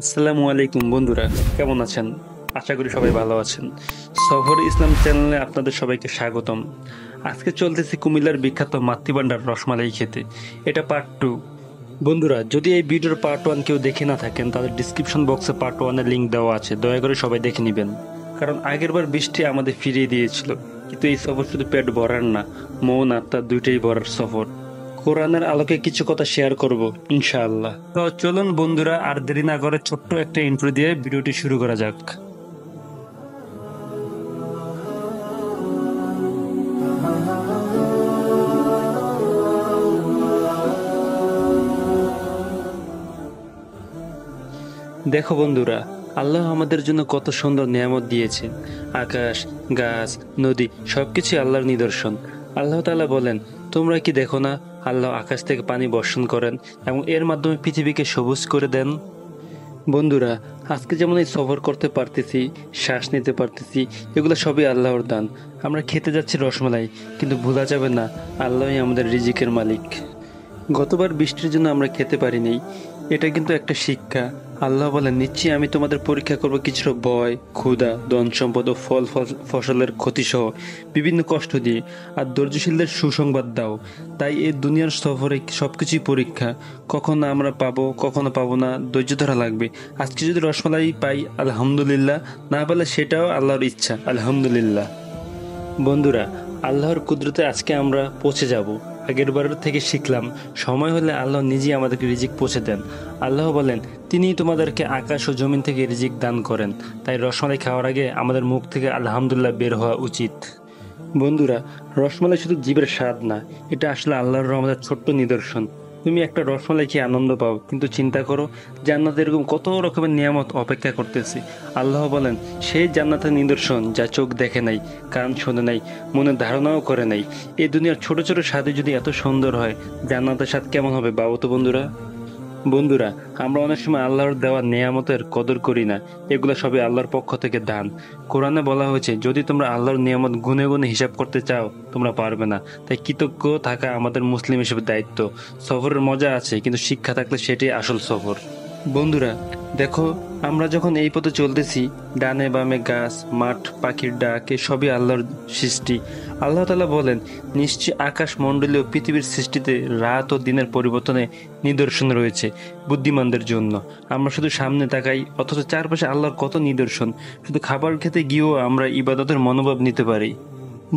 আসসালামু আলাইকুম বন্ধুরা, কেমন আছেন? আশা করি সবাই ভালো আছেন। সফর ইসলাম চ্যানেলে আপনাদের সবাইকে স্বাগতম। আজকে চলতেছি কুমিল্লার বিখ্যাত মাতৃভান্ডার রসমালাই খেতে। এটা পার্ট 2। বন্ধুরা, যদি এই ভিডিওর পার্ট 1 কেউ দেখে না থাকেন তাহলে ডিসক্রিপশন বক্সে পার্ট 1 এর লিংক দেওয়া আছে, দয়া করে সবাই দেখে নেবেন। কারণ আগেরবার বৃষ্টি আমাদের ফিরিয়ে দিয়েছিল, কিন্তু এই সফর শুধু পেট ভরার না, মন আত্মা দুইটাই ভরার সফর। কোরআনের আলোকে কিছু কথা শেয়ার করব ইনশাআল্লাহ। তো চলুন বন্ধুরা, আর দেরি না করে ছোট্ট একটা ইন্ট্রো দিয়ে ভিডিওটি শুরু করা যাক। দেখো বন্ধুরা, আল্লাহ আমাদের জন্য কত সুন্দর নিয়ামত দিয়েছেন। আকাশ, গাছ, নদী সবকিছু আল্লাহর নিদর্শন। আল্লাহ তাআলা বলেন, তোমরা কি দেখো না আল্লাহ আকাশ থেকে পানি বর্ষণ করেন এবং এর মাধ্যমে পৃথিবীকে সবুজ করে দেন। বন্ধুরা, আজকে যেমন এই সফর করতে পারতেছি, শ্বাস নিতে পারতেছি, এগুলো সবই আল্লাহর দান। আমরা খেতে যাচ্ছি রসমালাই, কিন্তু ভোলা যাবে না আল্লাহই আমাদের রিজিকের মালিক। গতবার বৃষ্টির জন্য আমরা খেতে পারিনি, এটা কিন্তু একটা শিক্ষা। আল্লাহ বলেন, নিশ্চয়ই আমি তোমাদের পরীক্ষা করব কিছুটা ভয়, ক্ষুধা, ধন সম্পদ ও ফসলের ক্ষতিসহ বিভিন্ন কষ্ট দিয়ে, আর ধৈর্যশীলদের সুসংবাদ দাও। তাই এই দুনিয়ার সফরে সবকিছুই পরীক্ষা। কখনো আমরা পাবো, কখনো পাবো না, ধৈর্য ধরা লাগবে। আজকে যদি রসমালাই পাই আলহামদুলিল্লাহ, না পেলে সেটাও আল্লাহর ইচ্ছা, আলহামদুলিল্লাহ। বন্ধুরা, আল্লাহর কুদরতে আজকে আমরা পৌঁছে যাব। আগের বারের থেকে শিখলাম, সময় হলে আল্লাহ নিজেই আমাদেরকে রিজিক পৌঁছে দেন। আল্লাহ বলেন, তিনিই তোমাদেরকে আকাশ ও জমিন থেকে রিজিক দান করেন। তাই রসমালাই খাওয়ার আগে আমাদের মুখ থেকে আলহামদুলিল্লাহ বের হওয়া উচিত। বন্ধুরা, রসমালাই শুধু জিভের স্বাদ না, এটা আসলে আল্লাহর রহমতের ছোট্ট নিদর্শন। তুমি একটা রসমালাই খেয়ে আনন্দ পাও, কিন্তু চিন্তা করো জান্নাতে এরকম কত রকমের নিয়ামত অপেক্ষা করতেছি। আল্লাহ বলেন, সেই জান্নাতের নিদর্শন যা চোখ দেখে নাই, কান শোনে নাই, মনে ধারণাও করে নাই। এই দুনিয়ার ছোট ছোট স্বাদে যদি এত সুন্দর হয়, জান্নাতের স্বাদ কেমন হবে ভাবো তো বন্ধুরা। বন্ধুরা, আমরা অনেক সময় আল্লাহর দেওয়া নেয়ামতের কদর করি না। এগুলো সবই আল্লাহর পক্ষ থেকে দান। কোরআনে বলা হয়েছে, যদি তোমরা আল্লাহর নিয়ামত গুনে গুনে হিসাব করতে চাও, তোমরা পারবে না। তাই কৃতজ্ঞ থাকা আমাদের মুসলিম হিসেবে দায়িত্ব। সফরের মজা আছে, কিন্তু শিক্ষা থাকলে সেটাই আসল সফর। বন্ধুরা দেখো, আমরা যখন এই পথে চলতেছি, ডানে বামে গাছ, মাঠ, পাখির ডাক, এ সবই আল্লাহর সৃষ্টি। আল্লাহ তাআলা বলেন, নিশ্চয় আকাশ মণ্ডলী ও পৃথিবীর সৃষ্টিতে রাত ও দিনের পরিবর্তনে নিদর্শন রয়েছে বুদ্ধিমানদের জন্য। আমরা শুধু সামনে তাকাই, অথচ চারপাশে আল্লাহর কত নিদর্শন। শুধু খাবার খেতে গিয়েও আমরা ইবাদতের মনোভাব নিতে পারি।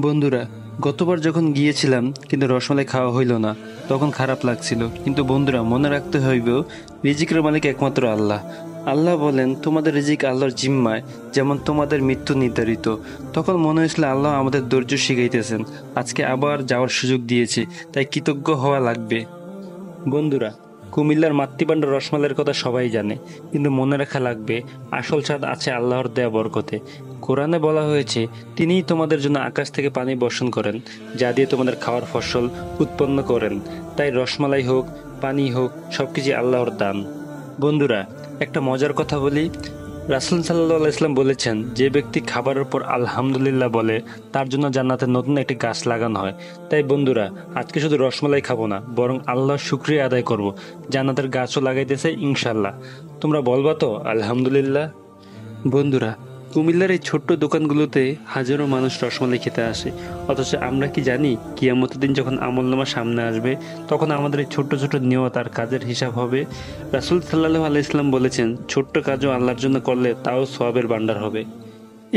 বন্ধুরা, গতবার যখন গিয়েছিলাম কিন্তু রসমালাই খাওয়া হইল না, তখন খারাপ লাগছিল। কিন্তু বন্ধুরা, মনে রাখতে হইব, রিজিকের মালিক একমাত্র আল্লাহ। আল্লাহ বলেন, তোমাদের রিজিক আল্লাহর জিম্মায়, যেমন তোমাদের মৃত্যু নির্ধারিত। তখন মনে হয়েছিল আল্লাহ আমাদের ধৈর্য শিখাইতেছেন। আজকে আবার যাওয়ার সুযোগ দিয়েছে, তাই কৃতজ্ঞ হওয়া লাগবে। বন্ধুরা, কুমিল্লার মাতৃভান্ডার রসমালাইয়ের কথা সবাই জানে, কিন্তু মনে রাখা লাগবে আসল স্বাদ আছে আল্লাহর দেয়া বরকতে। কোরআনে বলা হয়েছে, তিনিই তোমাদের জন্য আকাশ থেকে পানি বর্ষণ করেন, যা দিয়ে তোমাদের খাওয়ার ফসল উৎপন্ন করেন। তাই রসমালাই হোক, পানি হোক, সবকিছু আল্লাহর দান। বন্ধুরা, একটা মজার কথা বলি। রাসূল সাল্লাল্লাহু আলাইহি ওয়াসাল্লাম বলেছেন, যে ব্যক্তি খাবারের উপর আলহামদুলিল্লাহ বলে, তার জন্য জান্নাতে নতুন একটি গাছ লাগানো হয়। তাই বন্ধুরা, আজকে শুধু রসমালাই খাবো না, বরং আল্লাহর শুকরিয়া আদায় করব। জান্নাতের গাছও লাগাইতেছে ইনশাল্লাহ। তোমরা বলবা তো আলহামদুলিল্লাহ? বন্ধুরা, কুমিল্লার এই ছোট্ট দোকানগুলোতে হাজারো মানুষ রসমালাই খেতে আসে, অথচ আমরা কি জানি কিয়ামতের দিন যখন আমলনামা সামনে আসবে, তখন আমাদের এই ছোট্ট ছোট্ট নিয়ত আর কাজের হিসাব হবে। রাসূল সাল্লাল্লাহু আলাইহি ওয়াসাল্লাম বলেছেন, ছোট্ট কাজও আল্লাহর জন্য করলে তাও সওয়াবের ভান্ডার হবে।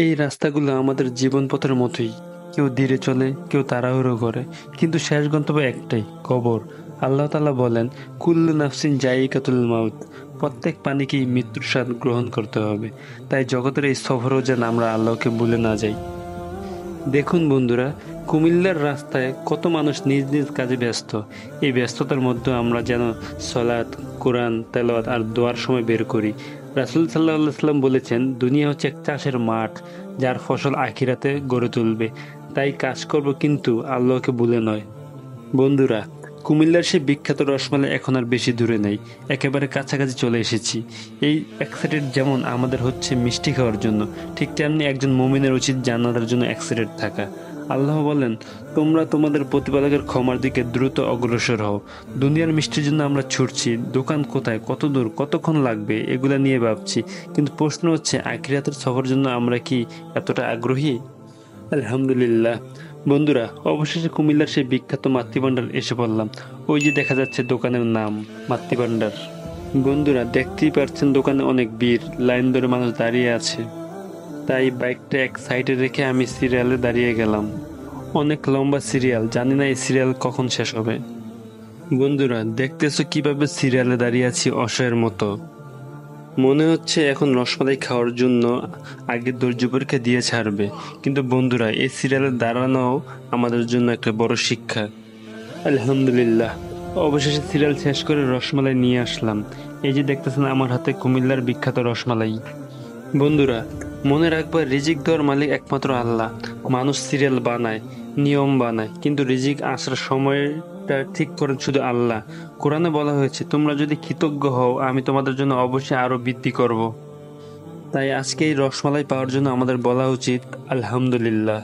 এই রাস্তাগুলো আমাদের জীবনপথের মতোই, কেউ ধীরে চলে, কেউ তাড়াহুড়ো করে, কিন্তু শেষ গন্তব্য একটাই, কবর। আল্লাহ তাআলা বলেন, কুল্লু নাফসিন জায়িকাতুল মাউত, প্রত্যেক প্রাণীকেই মৃত্যুর স্বাদ গ্রহণ করতে হবে। তাই জগতের এই সফরও যেন আমরা আল্লাহকে ভুলে না যাই। দেখুন বন্ধুরা, কুমিল্লার রাস্তায় কত মানুষ নিজ নিজ কাজে ব্যস্ত। এই ব্যস্ততার মধ্যে আমরা যেন সলাত, কোরআন তেলাওয়াত আর দোয়ার সময় বের করি। রাসূল সাল্লাল্লাহু আলাইহি ওয়াসাল্লাম বলেছেন, দুনিয়া হচ্ছে এক চাষের মাঠ, যার ফসল আখিরাতে গড়ে তুলবে। তাই কাজ করব, কিন্তু আল্লাহকে ভুলে নয়। বন্ধুরা, কুমিল্লার সেই বিখ্যাত রসমালাই এখন আর বেশি দূরে নেই, একেবারে কাছাকাছি চলে এসেছি। এই এক্সাইটেড যেমন আমাদের হচ্ছে মিষ্টি খাওয়ার জন্য, ঠিক তেমনি একজন মুমিনের উচিত জান্নাতের জন্য এক্সাইটেড থাকা। আল্লাহ বলেন, তোমরা তোমাদের প্রতিপালকের ক্ষমার দিকে দ্রুত অগ্রসর হও। দুনিয়ার মিষ্টির জন্য আমরা ছুটছি, দোকান কোথায়, কত দূর, কতক্ষণ লাগবে এগুলা নিয়ে ভাবছি, কিন্তু প্রশ্ন হচ্ছে আখিরাতের সফরের জন্য আমরা কি এতটা আগ্রহী? আলহামদুলিল্লাহ। বন্ধুরা, অবশেষে কুমিল্লার সেই বিখ্যাত মাতৃভান্ডার এসে পড়লাম। ওই যে দেখা যাচ্ছে দোকানের নাম মাতৃভান্ডার। বন্ধুরা, দেখতেই পাচ্ছেন দোকানে অনেক ভিড়, লাইন ধরে মানুষ দাঁড়িয়ে আছে। তাই বাইকটা এক সাইডে রেখে আমি সিরিয়ালে দাঁড়িয়ে গেলাম। অনেক লম্বা সিরিয়াল, জানি না এই সিরিয়াল কখন শেষ হবে। বন্ধুরা, দেখতেছো কিভাবে সিরিয়ালে দাঁড়িয়ে আছি অসহায়ের মতো। মনে হচ্ছে এখন রসমালাই খাওয়ার জন্য আগে ধৈর্য পরীক্ষা দিয়ে ছাড়বে, কিন্তু বন্ধুরা এই সিরিয়ালে দাঁড়ানো আমাদের জন্য একটা বড় শিক্ষা। আলহামদুলিল্লাহ, অবশেষে সিরিয়াল শেষ করে রসমালাই নিয়ে আসলাম। এই যে দেখতেছেন আমার হাতে কুমিল্লার বিখ্যাত রসমালাই। বন্ধুরা, মনে রাখবা রিজিক দেওয়ার মালিক একমাত্র আল্লাহ। মানুষ সিরিয়াল বানায়, নিয়ম বানায়, কিন্তু রিজিক আসার সময়টা ঠিক করেন শুধু আল্লাহ। কোরআনে বলা হয়েছে, তোমরা যদি কৃতজ্ঞ হও আমি তোমাদের জন্য অবশ্যই আরো বৃদ্ধি করব। তাই আজকে এই রসমালাই পাওয়ার জন্য আমাদের বলা উচিত আলহামদুলিল্লাহ।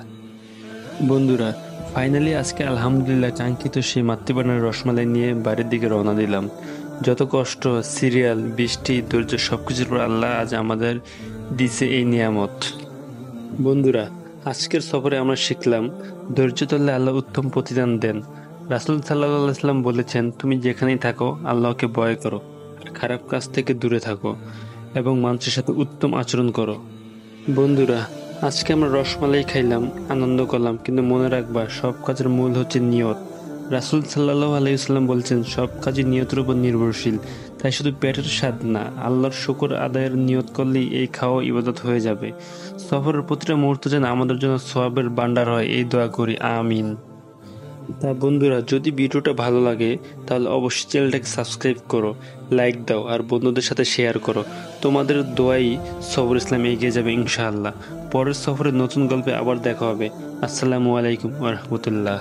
বন্ধুরা, ফাইনালি আজকে আলহামদুলিল্লাহ কাঙ্ক্ষিত সেই মাতৃভান্ডারের রসমালাই নিয়ে বাড়ির দিকে রওনা দিলাম। যত কষ্ট, সিরিয়াল, বৃষ্টি, ধৈর্য সবকিছুর পর আল্লাহ আজ আমাদের দিছে এই নিয়ামত। বন্ধুরা, আজকের সফরে আমরা শিখলাম ধৈর্য ধরলে আল্লাহ উত্তম প্রতিদান দেন। রাসূল সাল্লাল্লাহু আলাইহি ওয়াসাল্লাম বলেছেন, তুমি যেখানেই থাকো আল্লাহকে ভয় করো, আর খারাপ কাজ থেকে দূরে থাকো এবং মানুষের সাথে উত্তম আচরণ করো। বন্ধুরা, আজকে আমরা রসমালাই খাইলাম, আনন্দ করলাম, কিন্তু মনে রাখবা সব কাজের মূল হচ্ছে নিয়ত। রাসূল সাল্লাল্লাহু আলাইহি ওয়াসাল্লাম বলছেন, সব কাজই নিয়তের উপর নির্ভরশীল। তাই শুধু পেটের স্বাদ না, আল্লাহর শুকর আদায়ের নিয়ত করলেই এই খাওয়া ইবাদত হয়ে যাবে। সফরের প্রতিটা মুহূর্ত যেন আমাদের জন্য সওয়াবের ভান্ডার হয়, এই দোয়া করি, আমিন। তা বন্ধুরা, যদি ভিডিওটা ভালো লাগে তাহলে অবশ্যই চ্যানেলটাকে সাবস্ক্রাইব করো, লাইক দাও আর বন্ধুদের সাথে শেয়ার করো। তোমাদের দোয়াই সফর ইসলাম এগিয়ে যাবে ইনশাআল্লাহ। পরের সফরে নতুন গল্পে আবার দেখা হবে। আসসালামু আলাইকুম ওয়া রাহমাতুল্লাহ।